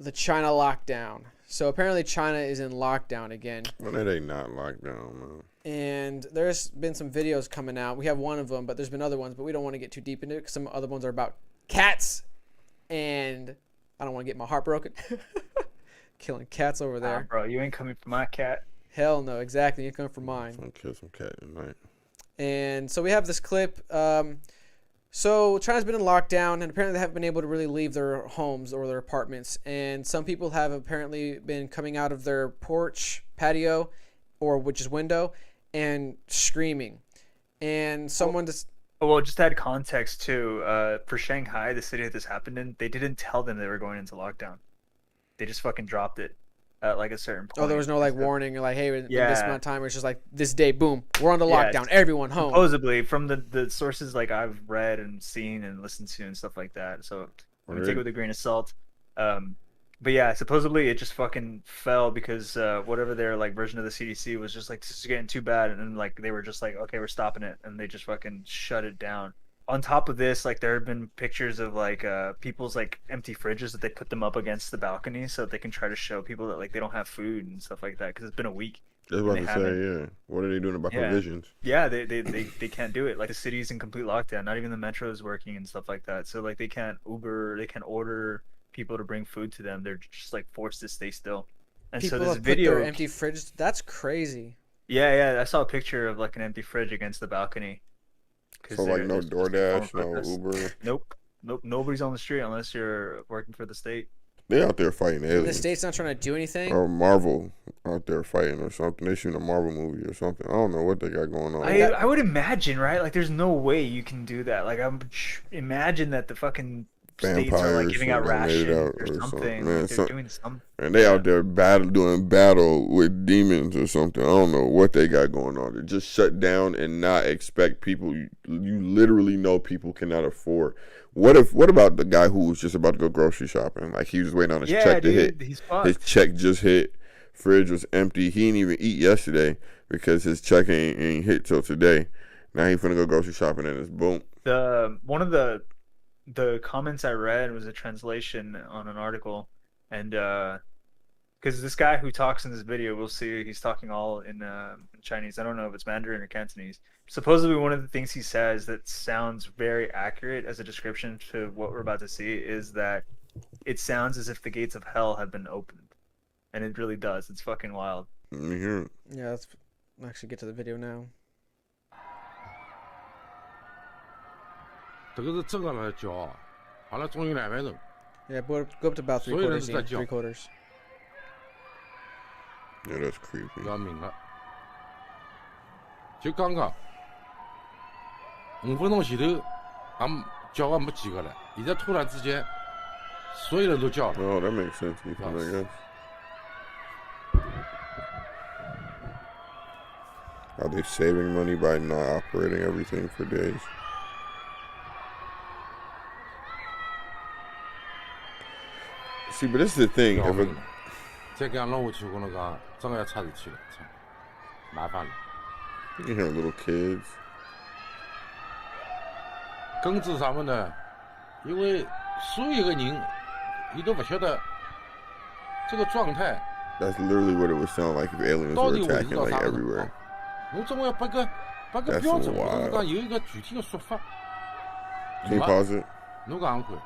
the China lockdown. So apparently China is in lockdown again. When are they not locked down, man? And there's been some videos coming out. We have one of them, but there's been other ones, but we don't want to get too deep into it because some other ones are about cats, and I don't want to get my heart broken. Killing cats over there. Bro, you ain't coming for my cat. Hell no, exactly. You're coming for mine. I'm gonna kill some cat tonight. And so we have this clip. So China's been in lockdown, and apparently they haven't been able to really leave their homes or their apartments. And some people have apparently been coming out of their porch, patio, or which is window, and screaming. And someone just... Well, just to add context too, for Shanghai, the city that this happened in, they didn't tell them they were going into lockdown. They just fucking dropped it at like a certain point. Oh, there was no like warning or like, hey, in this amount of time, it's just like this day, boom, we're on the lockdown, everyone home. Supposedly, from the sources like I've read and seen and listened to and stuff like that. So we take it with a grain of salt. But yeah, supposedly it just fucking fell because whatever their like version of the CDC was just like, this is getting too bad, and then like they were just like, okay, we're stopping it, and they just fucking shut it down. On top of this, like there have been pictures of like people's like empty fridges that they put them up against the balcony so that they can try to show people that like they don't have food and stuff like that because it's been a week. I was about to say, yeah. What are they doing about provisions? Yeah, they can't do it. Like the city's in complete lockdown. Not even the metro is working and stuff like that. So like they can't Uber, they can't order people to bring food to them. They're just like forced to stay still. And people so this have video, put their empty fridges. That's crazy. Yeah. I saw a picture of like an empty fridge against the balcony. So like no DoorDash, no Uber. Nope. Nobody's on the street unless you're working for the state. They out there fighting aliens. The state's not trying to do anything. Or Marvel out there fighting or something. They shooting a Marvel movie or something. I don't know what they got going on. I would imagine, right? Like, there's no way you can do that. Like, imagine that the fucking states are like giving out rations or something. Man, like they're doing something. And they out there doing battle with demons or something. I don't know what they got going on. They just shut down and not expect people. You literally know people cannot afford. What about the guy who was just about to go grocery shopping? Like he was waiting on his check to hit. His check just hit. Fridge was empty. He didn't even eat yesterday because his check ain't hit till today. Now he finna go grocery shopping and it's boom. One of the comments I read was a translation on an article, and because this guy who talks in this video, we'll see he's talking all in Chinese. I don't know if it's Mandarin or Cantonese. Supposedly one of the things he says that sounds very accurate as a description to what we're about to see is that it sounds as if the gates of hell have been opened, and it really does. It's fucking wild. Yeah, let's actually get to the video now. 这个是正常的叫，完了终于200人。Yeah, go up to about 3/4. Yeah, that's creepy. 要命了！就刚刚5分钟前头，俺叫俺没几个了，现在突然之间，所有人都叫了。Oh, that makes sense. I guess. Are they saving money by not operating everything for days? See, but this is the thing. 再这样弄下去，我跟你讲，真的要出事体了，操，麻烦了。You hear little kids. 根治上面呢，因为所有个人，你都不晓得这个状态。That's literally what it would sound like if aliens were attacking like everywhere. 我总要把个标准，或者是讲有一个具体的说法。Can you pause it? 侬讲看。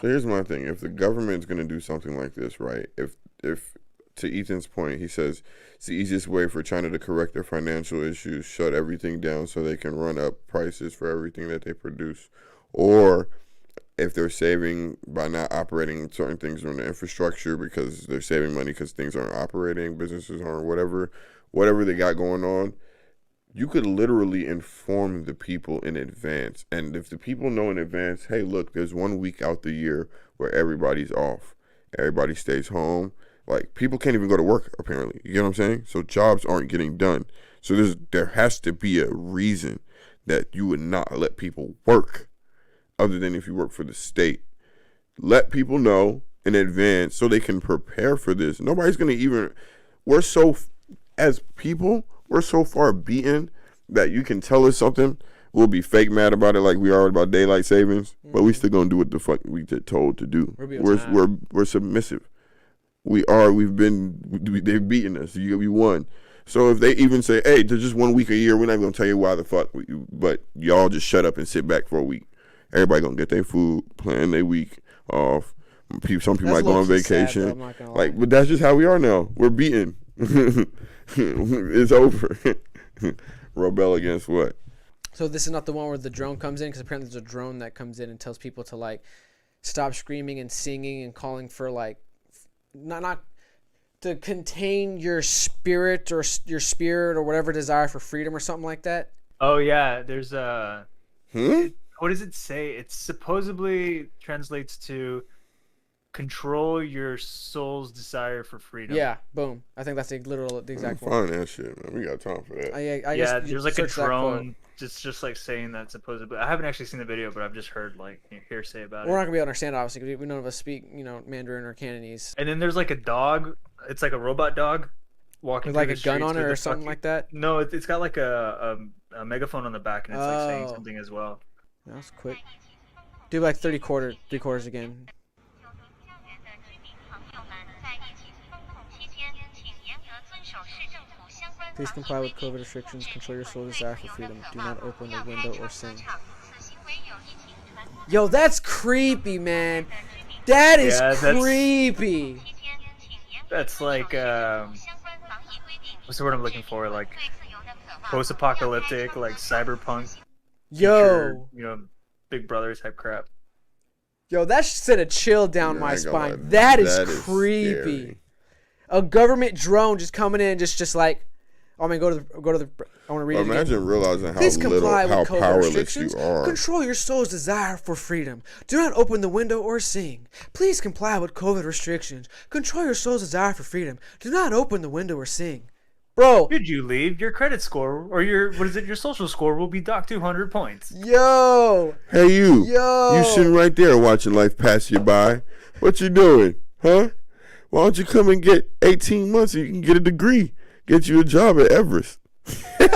So here's my thing. If the government's going to do something like this, right? If to Ethan's point, he says it's the easiest way for China to correct their financial issues, shut everything down so they can run up prices for everything that they produce. Or if they're saving by not operating certain things on the infrastructure because they're saving money because things aren't operating, businesses aren't, whatever they got going on, you could literally inform the people in advance. And if the people know in advance, hey, look, there's 1 week out the year where everybody's off. Everybody stays home. Like, people can't even go to work, apparently. You get what I'm saying? So jobs aren't getting done. So there has to be a reason that you would not let people work other than if you work for the state. Let people know in advance so they can prepare for this. Nobody's going to even... as people... We're so far beaten that you can tell us something. We'll be fake mad about it like we are about daylight savings, but we still gonna do what the fuck we get told to do. We're submissive. They've beaten us. We won. So if they even say, hey, there's just 1 week a year, we're not gonna tell you why the fuck, but y'all just shut up and sit back for a week. Everybody gonna get their food, plan their week off. Some people might go on vacation. Sad, but that's just how we are now. We're beaten. It's over. Rebel against what? So this is not the one where the drone comes in, because apparently there's a drone that comes in and tells people to like stop screaming and singing and calling for like not to contain your spirit or whatever desire for freedom or something like that. Oh yeah, there's a. What does it say? It supposedly translates to control your soul's desire for freedom. Yeah, boom. I think that's the exact one. Find that shit, man. We got time for that. I guess there's like a drone just like saying that supposedly. I haven't actually seen the video, but I've just heard like hearsay about it. We're not gonna be able to understand, obviously, because we none of us speak, Mandarin or Cantonese. And then there's like a dog. It's like a robot dog walking with like a gun on it or something like that. No, it's got like a megaphone on the back, and it's like saying something as well. That was quick. Do like 3 quarters again. Please comply with COVID restrictions. Control your soul's desire for freedom. Do not open the window or sing. Yo, that's creepy, man. That is creepy. That's like what's the word I'm looking for? Like post-apocalyptic, like cyberpunk. Yo, Big Brother type crap. Yo, that sent a chill down my spine. That is creepy. Scary. A government drone just coming in, just like. I mean, go to the. I want to read it. Imagine realizing how powerless you are. Control your soul's desire for freedom. Do not open the window or sing. Please comply with COVID restrictions. Control your soul's desire for freedom. Do not open the window or sing. Bro, should you leave, your credit score or your social score will be docked 200 points. Yo. Hey you sitting right there watching life pass you by. What you doing, huh? Why don't you come and get 18 months so you can get a degree? Get you a job at Everest. Yeah,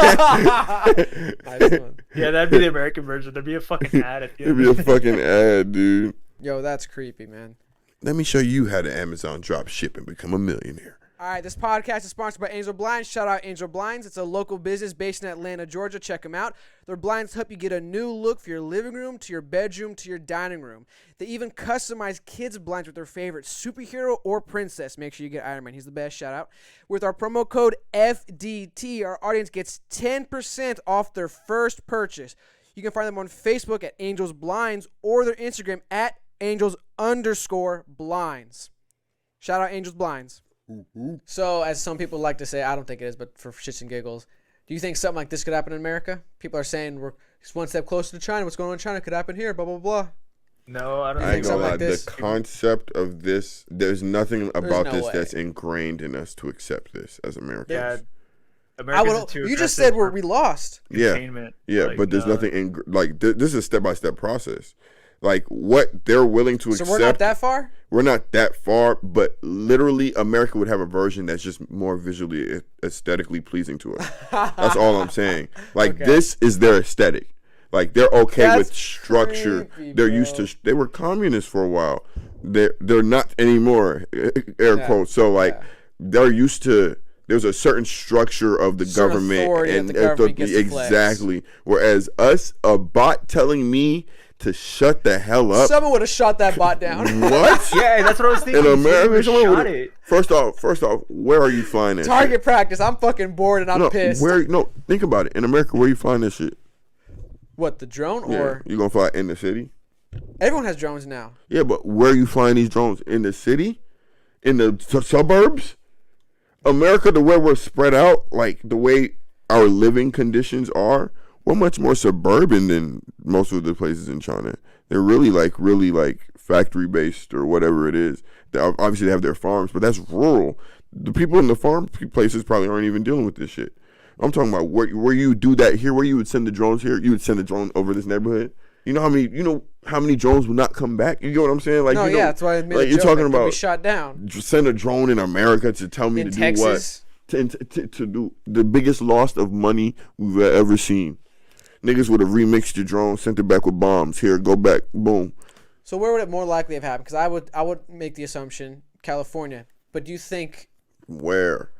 that'd be the American version. There'd be a fucking ad. It'd be a fucking ad, dude. Yo, that's creepy, man. Let me show you how to Amazon drop ship and become a millionaire. All right, this podcast is sponsored by Angel Blinds. Shout out Angel Blinds. It's a local business based in Atlanta, Georgia. Check them out. Their blinds help you get a new look for your living room, to your bedroom, to your dining room. They even customize kids' blinds with their favorite superhero or princess. Make sure you get Iron Man. He's the best. Shout out. With our promo code FDT, our audience gets 10% off their first purchase. You can find them on Facebook at Angels Blinds or their Instagram at Angels_Blinds. Shout out Angels Blinds. So, as some people like to say, I don't think it is, but for shits and giggles, do you think something like this could happen in America? People are saying we're just one step closer to China. What's going on in China could happen here, blah, blah, blah. No, I don't think something like this. The concept of this, there's nothing about this that's ingrained in us to accept this as Americans. Yeah. You just said we lost. Yeah, but there's nothing this is a step-by-step process. Like what they're willing to accept. So we're not that far? We're not that far, but literally America would have a version that's just more visually, aesthetically pleasing to us. That's all I'm saying. Like this is their aesthetic. Like they're okay with structure. Creepy, they're used to. They were communists for a while. They're not anymore. Air quotes. So they're used to. There's a certain structure of the government, and exactly. Whereas us, a bot telling me to shut the hell up. Someone would have shot that bot down. What? Yeah, that's what I was thinking. In America, someone would. First off, where are you flying that Target shit? practice. I'm fucking bored and I'm pissed. Think about it. In America, where you flying this shit? What, the drone or? You gonna fly in the city? Everyone has drones now. Yeah, but where are you flying these drones? In the city? In the suburbs? America, the way we're spread out, like the way our living conditions are, we're much more suburban than most of the places in China. They're really factory based or whatever it is. Obviously they have their farms, but that's rural. The people in the farm places probably aren't even dealing with this shit. I'm talking about where you do that here, where you would send the drones here. You would send a drone over this neighborhood. You know how many drones would not come back? You get what I'm saying? Like, that's why I made a joke. You're talking about be shot down. Send a drone in America to tell me to Texas? do what? To do the biggest loss of money we've ever seen. Niggas would have remixed your drone, sent it back with bombs. Here, go back, boom. So where would it more likely have happened? Because I would make the assumption California. But do you think? Where?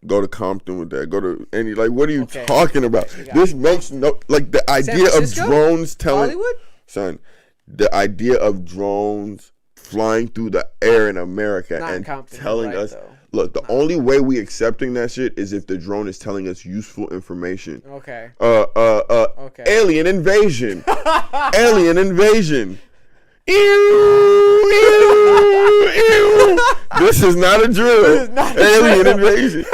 Go to Compton with that. Go to any, like, what are you Okay. talking about? This makes no, like, the idea of Francisco? drones telling, Hollywood? son, the idea of drones flying through the air in America Not in and Compton, telling right, us, though. look, the only way we accepting that shit is if the drone is telling us useful information. Okay. Okay. Alien invasion. Alien invasion. Ew, ew, ew. This is not a drill. This is not a Alien drill. invasion.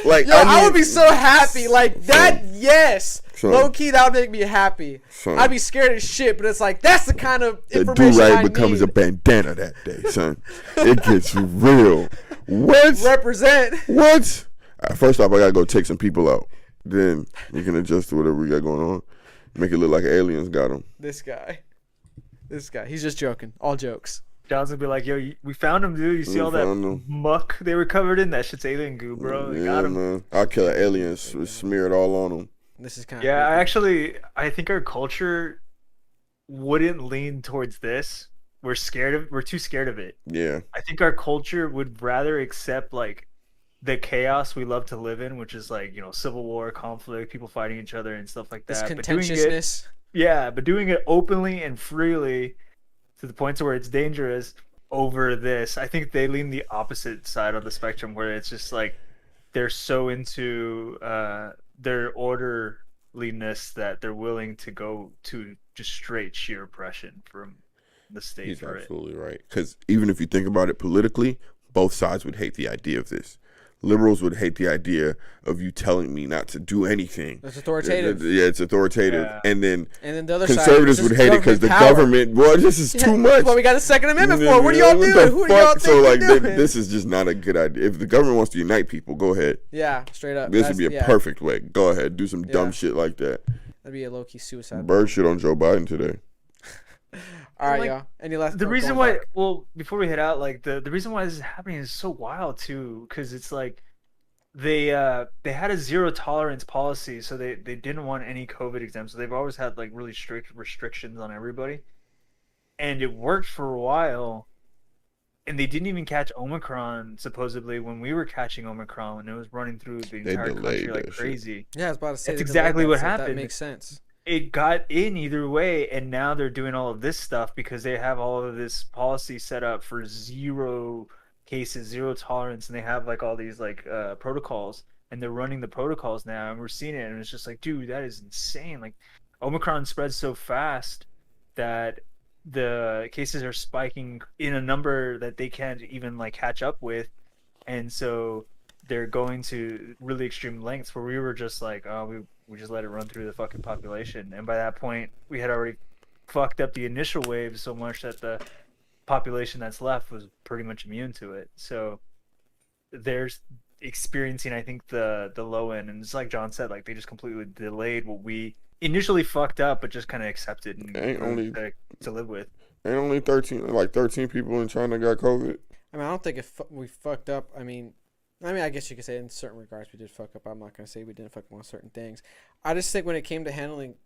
Like, Yo, I would be so happy. Like that, yes. Son. Low key, that would make me happy. Son. I'd be scared as shit, but it's like that's the kind of the information do-rag I becomes need. a bandana that day, son. It gets real. What? Represent. What? First off, I gotta go take some people out. Then you can adjust to whatever we got going on. Make it look like aliens got them. This guy. He's just joking. All jokes. John's gonna be like, yo, we found him, dude. You see We all that found him. muck they were covered in? That shit's alien goo, bro. They got him. Man. I'll kill an alien, smear it all on them. This is kind of Yeah, I think our culture wouldn't lean towards this. We're too scared of it. Yeah. I think our culture would rather accept like the chaos we love to live in, which is like, civil war, conflict, people fighting each other and stuff like this that. contentiousness. But doing it openly and freely to the point to where it's dangerous over this, I think they lean the opposite side of the spectrum where it's just like they're so into their orderliness that they're willing to go to just straight sheer oppression from the state. He's for absolutely right. Because even if you think about it politically, both sides would hate the idea of this. Liberals would hate the idea of you telling me not to do anything. It's authoritative. Yeah, it's authoritative. Yeah. And then the other conservatives side, would hate it because the government, well, this is too much. Well, we got a Second Amendment for. What are y'all doing? Who do y'all think So, like, doing? this is just not a good idea. If the government wants to unite people, go ahead. Yeah, straight up. This would be a perfect way. Go ahead. Do some dumb Yeah. shit like that. That'd be a low-key suicide. Bird shit on Joe Biden today. All right, Like, y'all. Any last? the reason going why, back. well, before we head out, like the reason why this is happening is so wild too, because it's like they had a zero tolerance policy, so they didn't want any COVID exempts. So they've always had like really strict restrictions on everybody, and it worked for a while. And they didn't even catch Omicron supposedly when we were catching Omicron, when it was running through the entire country delayed like that shit. crazy. Yeah, I was about to say That's they delayed exactly that, what so That happened. makes sense. It got in either way, and now they're doing all of this stuff because they have all of this policy set up for zero cases, zero tolerance, and they have like all these like protocols, and they're running the protocols now, and we're seeing it, and it's just like, dude, that is insane. Like Omicron spreads so fast that the cases are spiking in a number that they can't even like catch up with, and so they're going to really extreme lengths where we were just like, oh, we just let it run through the fucking population, and by that point we had already fucked up the initial wave so much that the population that's left was pretty much immune to it. So there's experiencing, I think, the low end, and it's like John said, like they just completely delayed what we initially fucked up but just kind of accepted and to live with. Ain't only 13 people in China got COVID. I mean, I don't think we fucked up. I mean, I guess you could say in certain regards we did fuck up. I'm not gonna say we didn't fuck up on certain things. I just think when it came to handling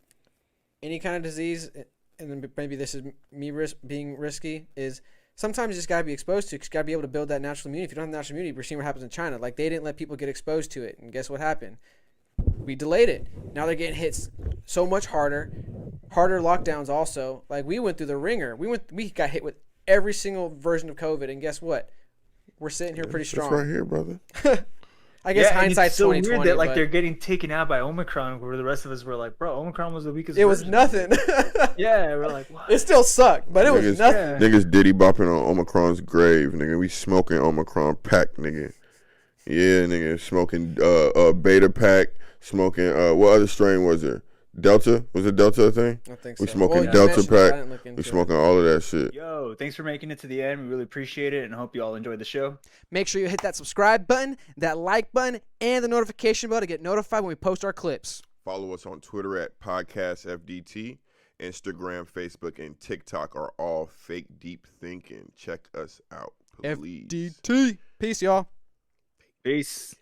any kind of disease, and then maybe this is me being risky, is sometimes you just gotta be exposed to it. 'Cause you gotta be able to build that natural immunity. If you don't have natural immunity, we're seeing what happens in China. Like they didn't let people get exposed to it, and guess what happened? We delayed it. Now they're getting hit so much harder lockdowns. Also, like we went through the ringer. We got hit with every single version of COVID, and guess what? We're sitting here pretty strong. It's right here, brother. I guess hindsight's it's so 2020. weird that like but they're getting taken out by Omicron, where the rest of us were like, bro, Omicron was the weakest. it was version. nothing. Yeah, we're like, what? It still sucked, but it was Niggas- nothing. Niggas diddy bopping on Omicron's grave, nigga. We smoking Omicron pack, nigga. Yeah, nigga. Smoking beta pack. Smoking what other strain was there? Delta? Was it Delta a thing? I think We so. smoking Well, you Delta mentioned it, I pack. didn't look into We it. smoking all of that shit. Yo, thanks for making it to the end. We really appreciate it, and hope you all enjoyed the show. Make sure you hit that subscribe button, that like button, and the notification bell to get notified when we post our clips. Follow us on Twitter at PodcastFDT. Instagram, Facebook, and TikTok are all fake deep thinking. Check us out, please. FDT. Peace, y'all. Peace.